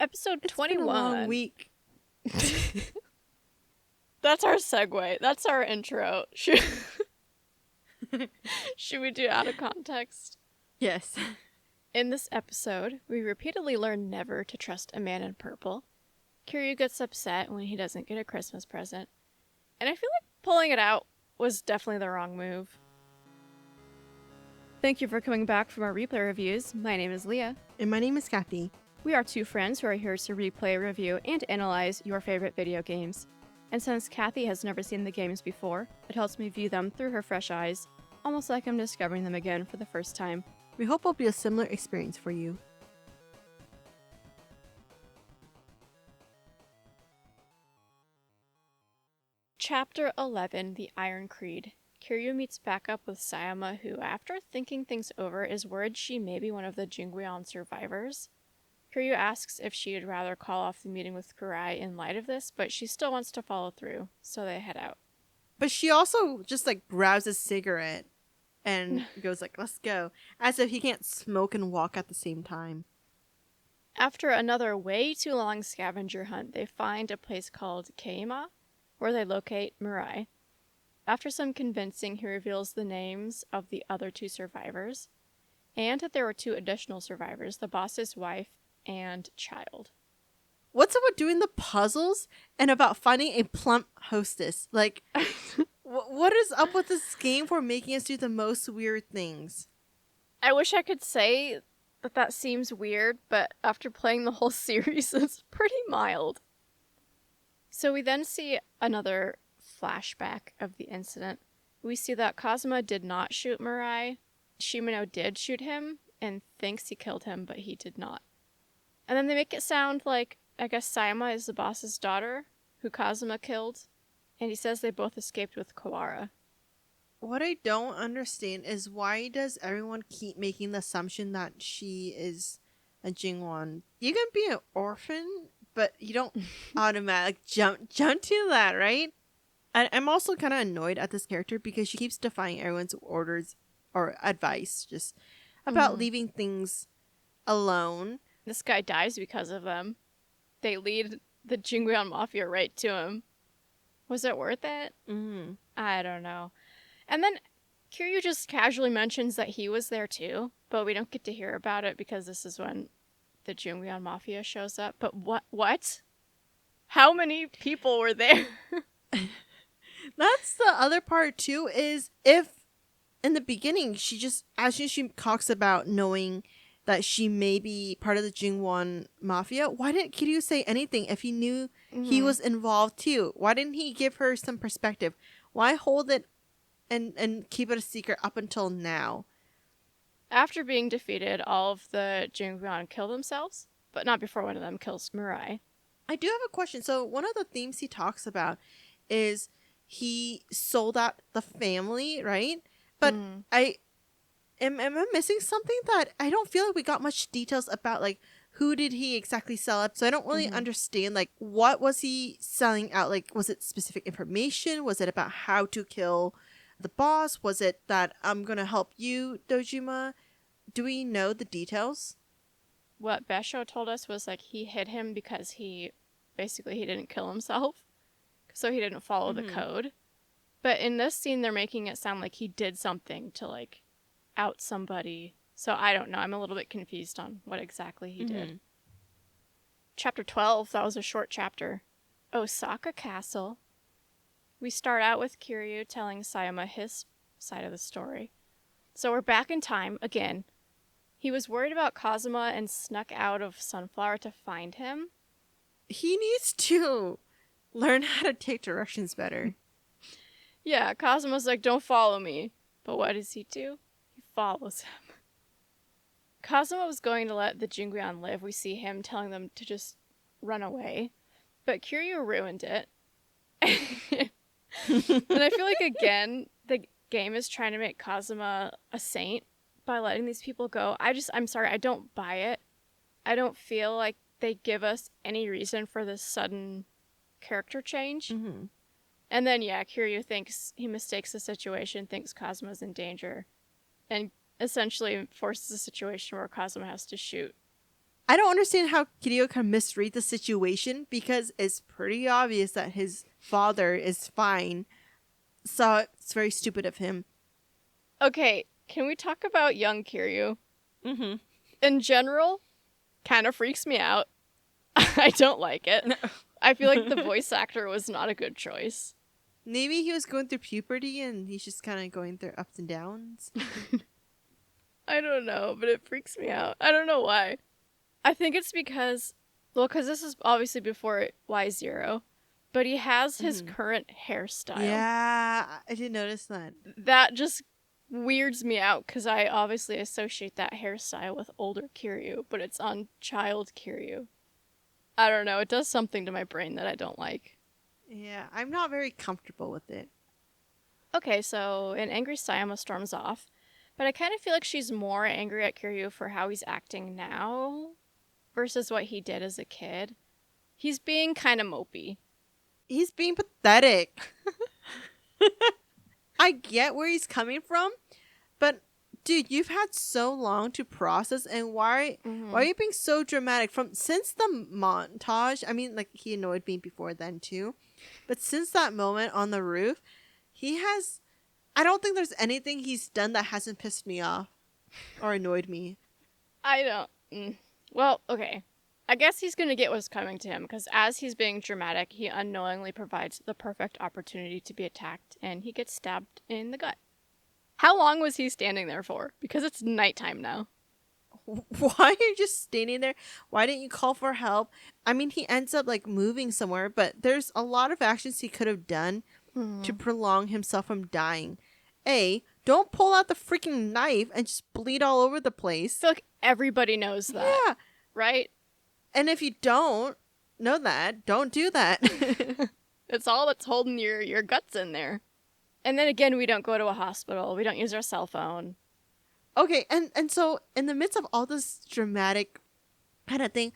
Episode It's 21. been a long week. That's our segue. That's our intro. Should we do out of context? Yes. In this episode, we repeatedly learn never to trust a man in purple. Kiryu gets upset when he doesn't get a Christmas present. And I feel like pulling it out was definitely the wrong move. Thank you for coming back from our replay reviews. My name is Leah. And my name is Kathy. We are two friends who are here to replay, review, and analyze your favorite video games. And since Kathy has never seen the games before, it helps me view them through her fresh eyes, almost like I'm discovering them again for the first time. We hope it'll be a similar experience for you. Chapter 11, The Iron Creed. Kiryu meets back up with Sayama, who, after thinking things over, is worried she may be one of the Jingweon survivors. Kiryu asks if she'd rather call off the meeting with Kurai in light of this, but she still wants to follow through, so they head out. But she also just grabs a cigarette and goes let's go, as if he can't smoke and walk at the same time. After another way too long scavenger hunt, they find a place called Keima, where they locate Mirai. After some convincing, he reveals the names of the other two survivors, and that there were two additional survivors, the boss's wife and child. What's up with doing the puzzles and about finding a plump hostess? What is up with this game for making us do the most weird things? I wish I could say that seems weird, but after playing the whole series, it's pretty mild. So we then see another flashback of the incident. We see that Kazuma did not shoot Mirai. Shimano did shoot him and thinks he killed him, but he did not. And then they make it sound like, I guess Sayama is the boss's daughter, who Kazuma killed, and he says they both escaped with Kawara. What I don't understand is why does everyone keep making the assumption that she is a Jingwon? You can be an orphan, but you don't automatically jump to that, right? I'm also kind of annoyed at this character because she keeps defying everyone's orders or advice just about leaving things alone. This guy dies because of them. They lead the Jingweon Mafia right to him. Was it worth it? I don't know. And then Kiryu just casually mentions that he was there too, but we don't get to hear about it because this is when the Jingweon Mafia shows up. But what? How many people were there? That's the other part too, is if in the beginning she just, as she talks about knowing that she may be part of the Jingwon Mafia, why didn't Kiryu say anything if he knew he was involved too? Why didn't he give her some perspective? Why hold it and keep it a secret up until now? After being defeated, all of the Jingweon kill themselves, but not before one of them kills Mirai. I do have a question. So one of the themes he talks about is he sold out the family, right? But Am I missing something that I don't feel like we got much details about, who did he exactly sell up? So I don't really understand, what was he selling out? Was it specific information? Was it about how to kill the boss? Was it that I'm going to help you, Dojima? Do we know the details? What Besho told us was, he hit him because he didn't kill himself. So he didn't follow the code. But in this scene, they're making it sound like he did something to, out somebody. So I don't know. I'm a little bit confused on what exactly he did. Chapter 12, that was a short chapter. Osaka Castle. We start out with Kiryu telling Sayama his side of the story. So we're back in time again. He was worried about Kazuma and snuck out of Sunflower to find him. He needs to learn how to take directions better. Yeah, Kazuma's like, don't follow me. But what does he do? Follows him. Kazuma was going to let the Jingweon live. We see him telling them to just run away. But Kiryu ruined it. And I feel like, again, the game is trying to make Kazuma a saint by letting these people go. I'm sorry, I don't buy it. I don't feel like they give us any reason for this sudden character change. And then, Kiryu he mistakes the situation, thinks Kazuma's in danger, and essentially forces a situation where Kazuma has to shoot I don't understand how Kiryu can misread the situation because it's pretty obvious that his father is fine. So it's very stupid of him. Okay, can we talk about young Kiryu? Mm-hmm. In general, kind of freaks me out. I don't like it. I feel like the voice actor was not a good choice. Maybe he was going through puberty and he's just kind of going through ups and downs. I don't know, but it freaks me out. I don't know why. I think it's because this is obviously before Y0, but he has his current hairstyle. Yeah, I did notice that. That just weirds me out because I obviously associate that hairstyle with older Kiryu, but it's on child Kiryu. I don't know, it does something to my brain that I don't like. Yeah, I'm not very comfortable with it. Okay, so an angry Sayama storms off, but I kind of feel like she's more angry at Kiryu for how he's acting now versus what he did as a kid. He's being kind of mopey. He's being pathetic. I get where he's coming from, but dude, you've had so long to process, and why are you being so dramatic? Since the montage, I mean, like, he annoyed me before then too, but since that moment on the roof, I don't think there's anything he's done that hasn't pissed me off or annoyed me. I don't. Well, okay. I guess he's going to get what's coming to him because as he's being dramatic, he unknowingly provides the perfect opportunity to be attacked and he gets stabbed in the gut. How long was he standing there for? Because it's nighttime now. Why are you just standing there? Why didn't you call for help? I mean, he ends up like moving somewhere, but there's a lot of actions he could have done to prolong himself from dying. Don't pull out the freaking knife and just bleed all over the place. I feel like everybody knows that. Yeah. Right? And if you don't know that, don't do that. It's all that's holding your guts in there. And then again, we don't go to a hospital. We don't use our cell phone. Okay, and so in the midst of all this dramatic kind of thing,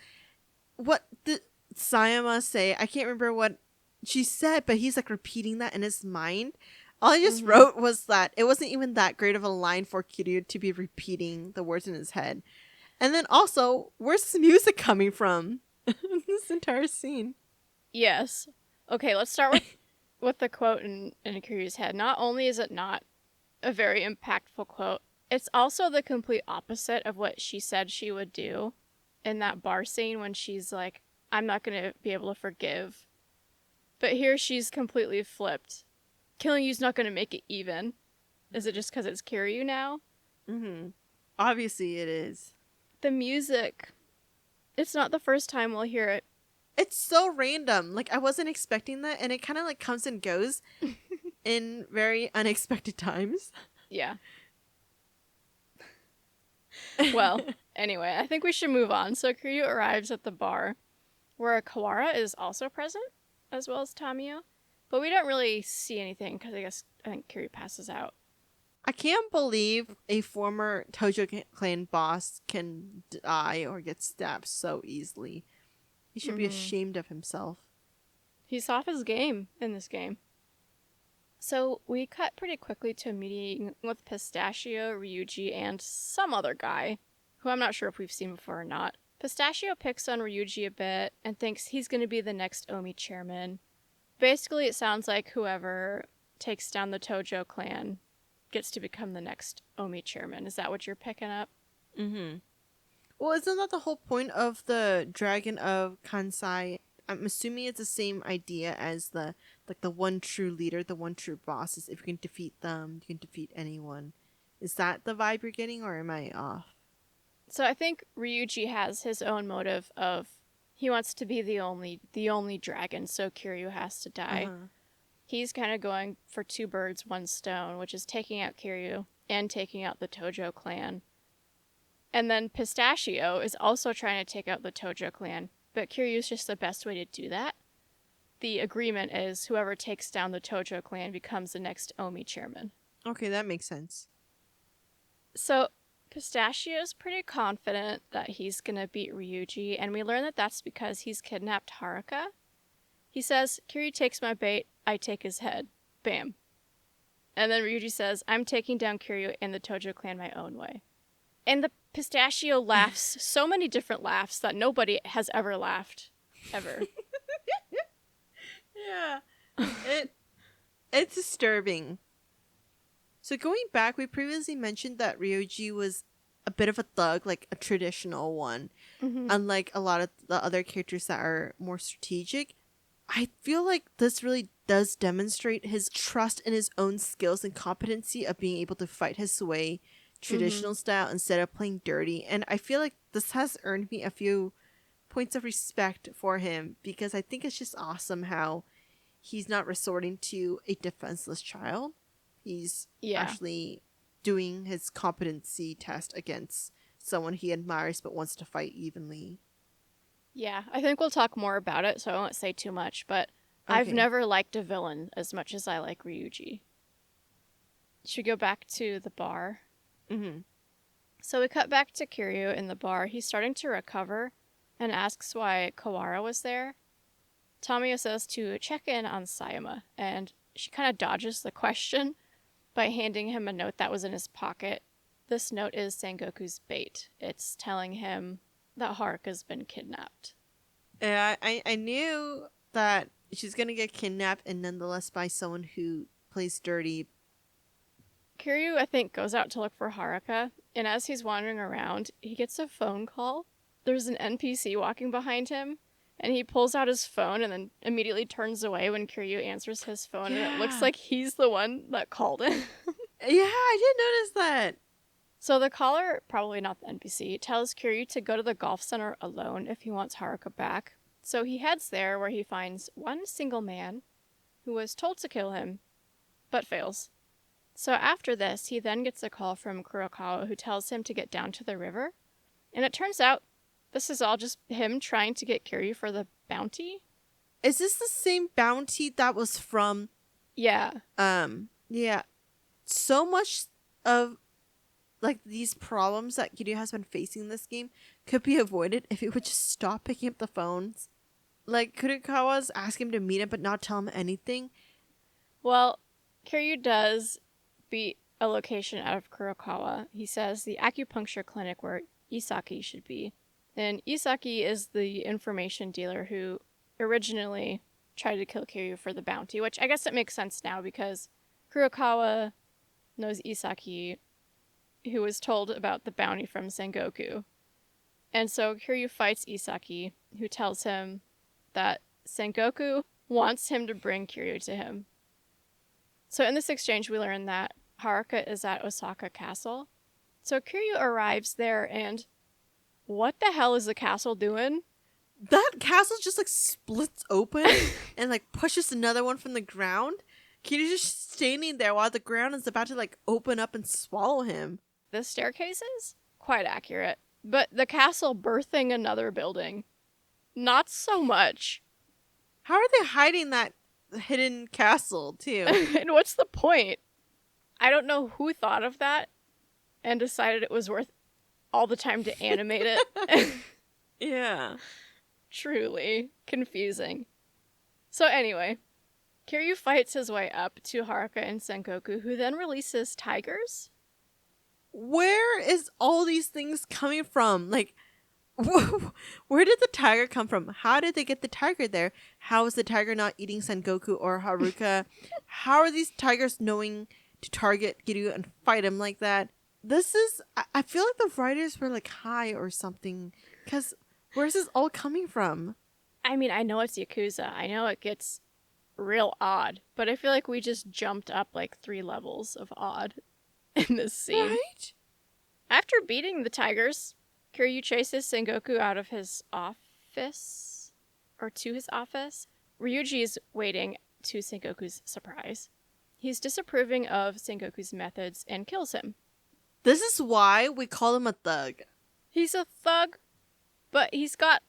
what did Sayama say? I can't remember what she said, but he's like repeating that in his mind. All I just wrote was that it wasn't even that great of a line for Kiryu to be repeating the words in his head. And then also, where's this music coming from? This entire scene. Yes. Okay, let's start with the quote in Kiryu's head. Not only is it not a very impactful quote, it's also the complete opposite of what she said she would do in that bar scene when she's like, I'm not going to be able to forgive. But here she's completely flipped. Killing you's not going to make it even. Is it just because it's Kiryu now? Mm-hmm. Obviously it is. The music. It's not the first time we'll hear it. It's so random. Like, I wasn't expecting that, and it kind of like comes and goes in very unexpected times. Yeah. Well, anyway, I think we should move on. So Kiryu arrives at the bar, where Kawara is also present, as well as Tamiyo. But we don't really see anything, because I think Kiryu passes out. I can't believe a former Tojo clan boss can die or get stabbed so easily. He should be ashamed of himself. He's off his game in this game. So we cut pretty quickly to a meeting with Pistachio, Ryuji, and some other guy, who I'm not sure if we've seen before or not. Pistachio picks on Ryuji a bit and thinks he's going to be the next Omi chairman. Basically, it sounds like whoever takes down the Tojo clan gets to become the next Omi chairman. Is that what you're picking up? Mm-hmm. Well, isn't that the whole point of the Dragon of Kansai? I'm assuming it's the same idea as the one true leader, the one true boss. Is if you can defeat them, you can defeat anyone. Is that the vibe you're getting, or am I off? So I think Ryuji has his own motive of he wants to be the only dragon, so Kiryu has to die. He's kind of going for two birds, one stone, which is taking out Kiryu and taking out the Tojo clan. And then Pistachio is also trying to take out the Tojo clan, but Kiryu's just the best way to do that. The agreement is whoever takes down the Tojo clan becomes the next Omi chairman. Okay, that makes sense. So Pistachio's pretty confident that he's gonna beat Ryuji, and we learn that that's because he's kidnapped Haruka. He says, Kiryu takes my bait, I take his head. Bam. And then Ryuji says, I'm taking down Kiryu and the Tojo clan my own way. And the pistachio laughs so many different laughs that nobody has ever laughed. Ever. Yeah. It's disturbing. So going back, we previously mentioned that Ryoji was a bit of a thug, like a traditional one. Mm-hmm. Unlike a lot of the other characters that are more strategic. I feel like this really does demonstrate his trust in his own skills and competency of being able to fight his way traditional style instead of playing dirty. And I feel like this has earned me a few points of respect for him because I think it's just awesome how he's not resorting to a defenseless child. He's actually doing his competency test against someone he admires but wants to fight evenly. Yeah, I think we'll talk more about it, so I won't say too much, but I've never liked a villain as much as I like Ryuji. Should we go back to the bar? Mm-hmm. So we cut back to Kiryu in the bar. He's starting to recover and asks why Kawara was there. Tamiya says to check in on Sayama, and she kind of dodges the question by handing him a note that was in his pocket. This note is Sengoku's bait. It's telling him that Haruka's been kidnapped. Yeah, I knew that she's gonna get kidnapped and nonetheless by someone who plays dirty. Kiryu, I think, goes out to look for Haruka, and as he's wandering around, he gets a phone call. There's an NPC walking behind him, and he pulls out his phone and then immediately turns away when Kiryu answers his phone, and it looks like he's the one that called him. Yeah, I did notice that. So the caller, probably not the NPC, tells Kiryu to go to the golf center alone if he wants Haruka back. So he heads there where he finds one single man who was told to kill him, but fails. So after this, he then gets a call from Kurokawa who tells him to get down to the river. And it turns out this is all just him trying to get Kiryu for the bounty. Is this the same bounty that was from... Yeah. Yeah. So much of like these problems that Kiryu has been facing in this game could be avoided if he would just stop picking up the phones. Like, Kurokawa's asking him to meet him but not tell him anything. Well, Kiryu does beat a location out of Kurokawa. He says the acupuncture clinic where Isaki should be. And Isaki is the information dealer who originally tried to kill Kiryu for the bounty, which I guess it makes sense now because Kurokawa knows Isaki, who was told about the bounty from Sengoku. And so Kiryu fights Isaki, who tells him that Sengoku wants him to bring Kiryu to him. So in this exchange, we learn that Haruka is at Osaka Castle. So Kiryu arrives there, and what the hell is the castle doing? That castle just like splits open and like pushes another one from the ground. Kiryu's just standing there while the ground is about to like open up and swallow him. The staircases? Quite accurate. But the castle birthing another building? Not so much. How are they hiding that hidden castle, too? And what's the point? I don't know who thought of that and decided it was worth all the time to animate it. Yeah. Truly confusing. So anyway, Kiryu fights his way up to Haruka and Sengoku, who then releases tigers. Where is all these things coming from? Like, where did the tiger come from? How did they get the tiger there? How is the tiger not eating Sengoku or Haruka? How are these tigers knowing to target Kiryu and fight him like that? This is... I feel like the writers were like high or something. Because where's this all coming from? I mean, I know it's Yakuza. I know it gets real odd. But I feel like we just jumped up like 3 levels of odd in this scene. Right? After beating the tigers, Kiryu chases Sengoku out of his office, or to his office. Ryuji is waiting to Sengoku's surprise. He's disapproving of Sengoku's methods and kills him. This is why we call him a thug. He's a thug, but he's got,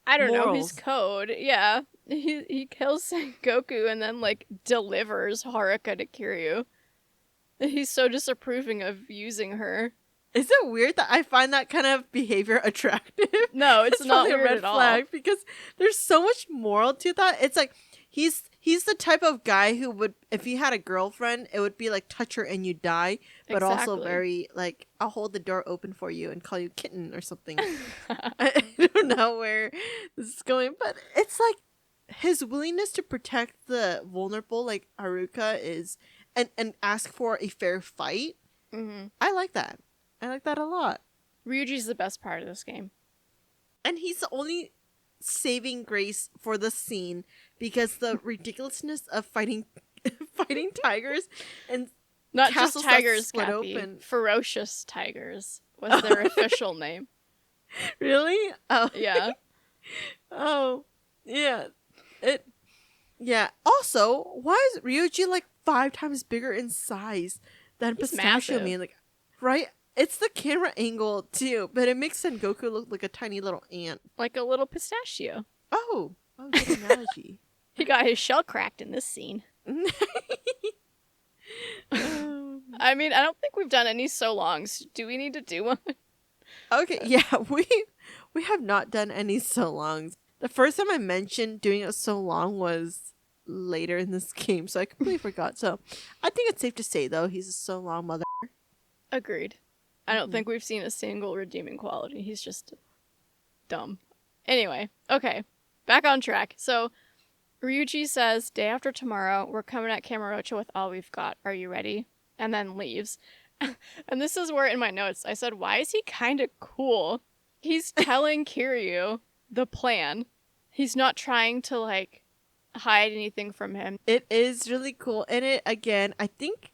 I don't know, his Morals. code. Yeah. He kills Sengoku and then, like, delivers Haruka to Kiryu. He's so disapproving of using her. Is it weird that I find that kind of behavior attractive? No, it's not probably weird a red at all. flag because there's so much moral to that. It's like He's the type of guy who would, if he had a girlfriend, it would be like touch her and you die, but also Exactly. very like, I'll hold the door open for you and call you kitten or something. I don't know where this is going, but it's like his willingness to protect the vulnerable, like Haruka is, and ask for a fair fight. Mm-hmm. I like that. I like that a lot. Ryuji's the best part of this game. And he's the only saving grace for the scene because the ridiculousness of fighting tigers and Not castles just that tigers, split Kathy. open. Ferocious tigers was their official name. Really? Oh. Yeah. Oh. Yeah. It. Yeah. Also, why is Ryuji like 5 times bigger in size than He's Pistachio massive. Man? Like, right? It's the camera angle too, but it makes Sengoku look like a tiny little ant. Like a little pistachio. Oh, good analogy. He got his shell cracked in this scene. I mean, I don't think we've done any so longs. Do we need to do one? Okay, yeah, we have not done any so longs. The first time I mentioned doing a so long was later in this game, so I completely forgot. So I think it's safe to say though, he's a so long mother. Agreed. I don't think we've seen a single redeeming quality. He's just dumb. Anyway, okay. Back on track. So Ryuji says, day after tomorrow, we're coming at Kamurocho with all we've got. Are you ready? And then leaves. And this is where in my notes I said, why is he kind of cool? He's telling Kiryu the plan. He's not trying to, like, hide anything from him. It is really cool. And it, again, I think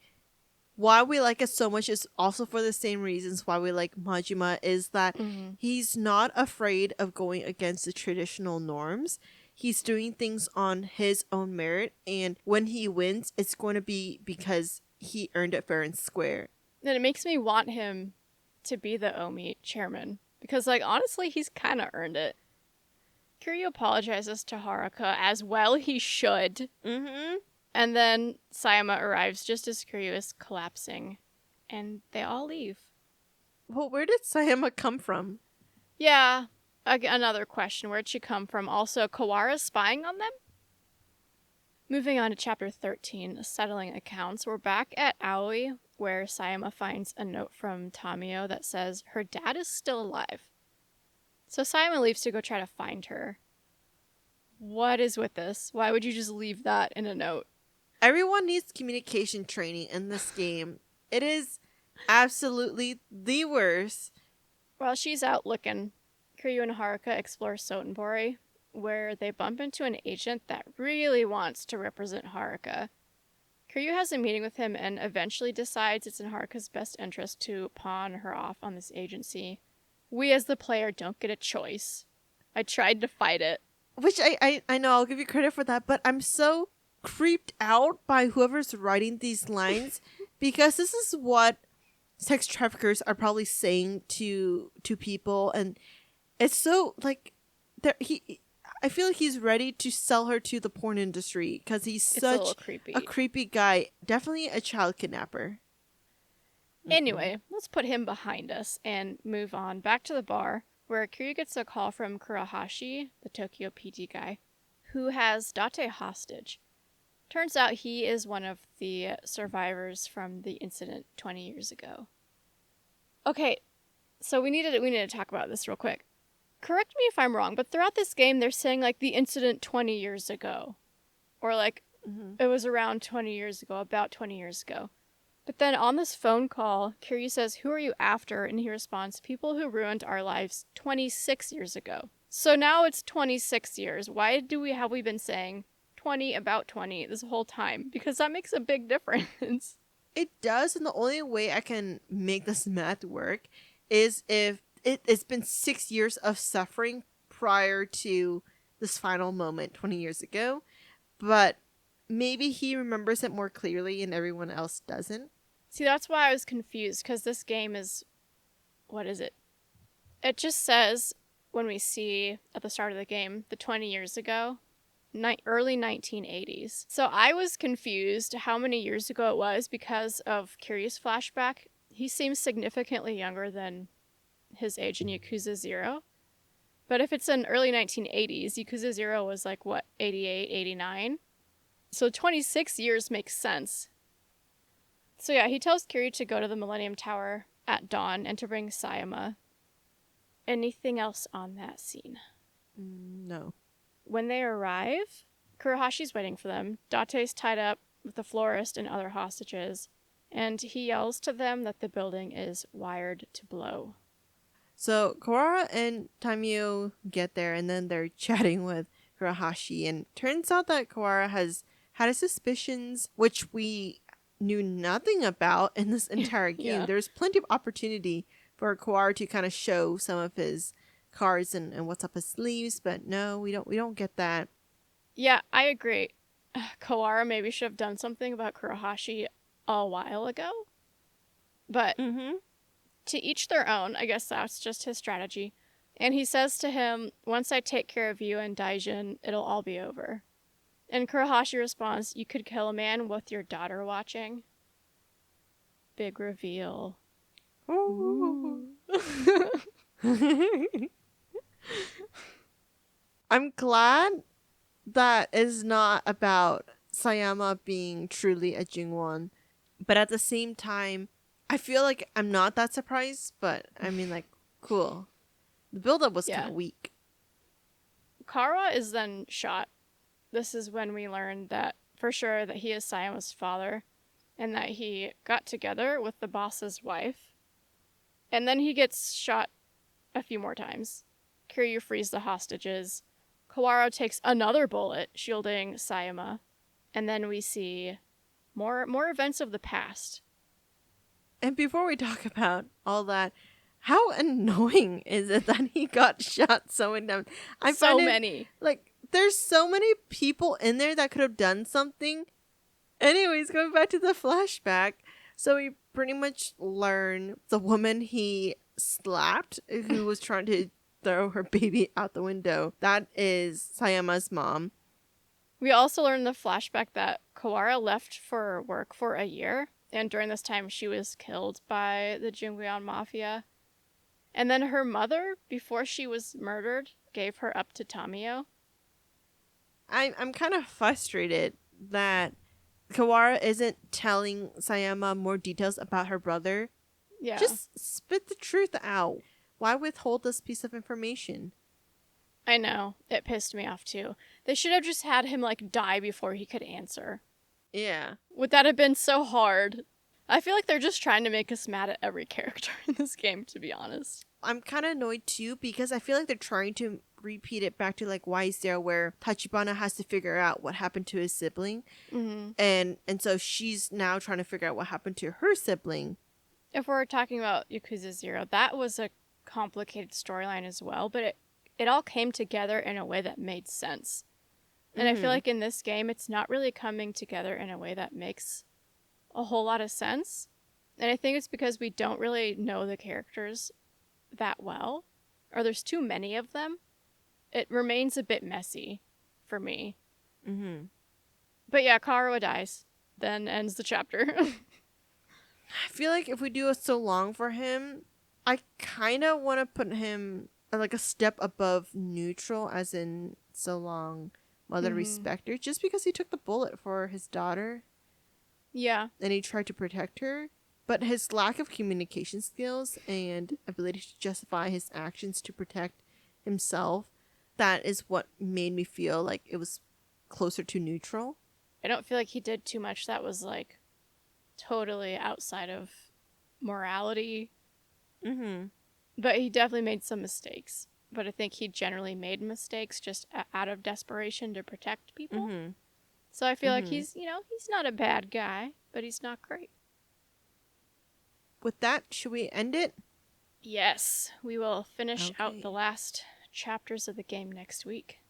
why we like it so much is also for the same reasons why we like Majima, is that he's not afraid of going against the traditional norms. He's doing things on his own merit, and when he wins, it's going to be because he earned it fair and square. And it makes me want him to be the Omi chairman. Because, like, honestly, he's kind of earned it. Kiryu apologizes to Haruka, as well he should. Mm-hmm. And then Sayama arrives just as Kiryu is collapsing. And they all leave. Well, where did Sayama come from? Yeah, another question. Where'd she come from? Also, Kawara spying on them? Moving on to chapter 13, settling accounts. We're back at Aoi, where Sayama finds a note from Tamio that says her dad is still alive. So Sayama leaves to go try to find her. What is with this? Why would you just leave that in a note? Everyone needs communication training in this game. It is absolutely the worst. While she's out looking, Kiryu and Haruka explore Sotenbori, where they bump into an agent that really wants to represent Haruka. Kiryu has a meeting with him and eventually decides it's in Haruka's best interest to pawn her off on this agency. We as the player don't get a choice. I tried to fight it. Which I know, I'll give you credit for that, but I'm so creeped out by whoever's writing these lines because this is what sex traffickers are probably saying to people, and it's so like I feel like he's ready to sell her to the porn industry because he's such a creepy guy. Definitely a child kidnapper. Anyway, let's put him behind us and move on back to the bar where Kiryu gets a call from Kurahashi, the Tokyo PD guy, who has Date hostage. Turns out he is one of the survivors from the incident 20 years ago. Okay, so we need to talk about this real quick. Correct me if I'm wrong, but throughout this game they're saying like the incident 20 years ago. Or like it was around 20 years ago, about 20 years ago. But then on this phone call, Kiryu says, "Who are you after?" And he responds, "People who ruined our lives 26 years ago." So now it's 26 years. Why have we been saying 20 about 20 this whole time? Because that makes a big difference. It does, and the only way I can make this math work is if it's been 6 years of suffering prior to this final moment 20 years ago, but maybe he remembers it more clearly and everyone else doesn't. See, that's why I was confused, because this game is... What is it? It just says, when we see at the start of the game, the 20 years ago, early 1980s. So I was confused how many years ago it was because of Kiryu's flashback. He seems significantly younger than his age in Yakuza 0. But if it's in early 1980s, Yakuza 0 was like, what, 88, 89? So 26 years makes sense. So yeah, he tells Kiryu to go to the Millennium Tower at dawn and to bring Sayama. Anything else on that scene? No. When they arrive, Kurahashi's waiting for them. Date's tied up with the florist and other hostages, and he yells to them that the building is wired to blow. So Kawara and Tamio get there, and then they're chatting with Kurahashi, and turns out that Kawara has had his suspicions, which we knew nothing about in this entire game. Yeah. There's plenty of opportunity for Kawara to kind of show some of his cards and what's up his sleeves, but no, we don't get that. Yeah, I agree. Kawara maybe should have done something about Kurahashi a while ago. But to each their own, I guess that's just his strategy. And he says to him, once I take care of you and Daijin, it'll all be over. And Kurahashi responds, you could kill a man with your daughter watching. Big reveal. Ooh. I'm glad that is not about Sayama being truly a Jingwon, but at the same time, I feel like I'm not that surprised, but I mean, like, cool. The build-up was kind of weak. Kara is then shot. This is when we learn that, for sure, that he is Sayama's father, and that he got together with the boss's wife. And then he gets shot a few more times. Kiryu frees the hostages. Kawara takes another bullet, shielding Sayama. And then we see more events of the past. And before we talk about all that, how annoying is it that he got shot so many times? So many. Like, there's so many people in there that could have done something. Anyways, going back to the flashback. So we pretty much learn the woman he slapped, who was trying to throw her baby out the window, that is Sayama's mom. We also learn the flashback that Kawara left for work for a year, and during this time she was killed by the Jingweon Mafia. And then her mother, before she was murdered, gave her up to Tamio. I'm kind of frustrated that Kawara isn't telling Sayama more details about her brother. Yeah. Just spit the truth out. Why withhold this piece of information? I know. It pissed me off too. They should have just had him die before he could answer. Yeah. Would that have been so hard? I feel like they're just trying to make us mad at every character in this game, to be honest. I'm kind of annoyed too because I feel like they're trying to repeat it back to Why Is There, where Tachibana has to figure out what happened to his sibling. Mm-hmm. And so she's now trying to figure out what happened to her sibling. If we're talking about Yakuza 0, that was a complicated storyline as well, but it all came together in a way that made sense. And I feel like in this game, it's not really coming together in a way that makes a whole lot of sense. And I think it's because we don't really know the characters that well, or there's too many of them. It remains a bit messy for me. Mm-hmm. But yeah, Karawa dies. Then ends the chapter. I feel like if we do it so long for him, I kind of want to put him a step above neutral, as in so long mother respecter, just because he took the bullet for his daughter. Yeah. And he tried to protect her. But his lack of communication skills and ability to justify his actions to protect himself, that is what made me feel like it was closer to neutral. I don't feel like he did too much that was totally outside of morality. Mm-hmm. But he definitely made some mistakes. But I think he generally made mistakes just out of desperation to protect people. Mm-hmm. So I feel like he's not a bad guy, but he's not great. With that, should we end it? Yes, we will finish out the last chapters of the game next week.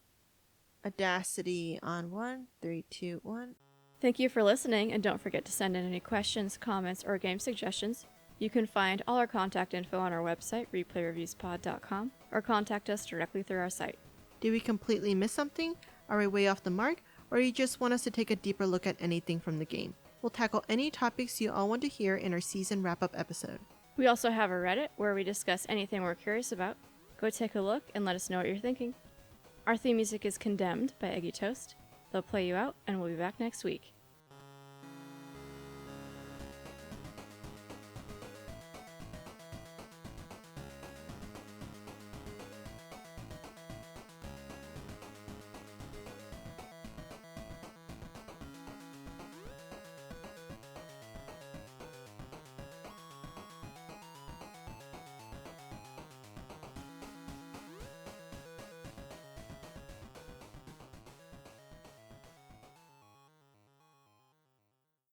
Audacity on 1, 3, 2, 1. Thank you for listening, and don't forget to send in any questions, comments, or game suggestions. You can find all our contact info on our website, replayreviewspod.com, or contact us directly through our site. Did we completely miss something? Are we way off the mark? Or you just want us to take a deeper look at anything from the game? We'll tackle any topics you all want to hear in our season wrap-up episode. We also have a Reddit where we discuss anything we're curious about. Go take a look and let us know what you're thinking. Our theme music is Condemned by Eggy Toast. They'll play you out, and we'll be back next week.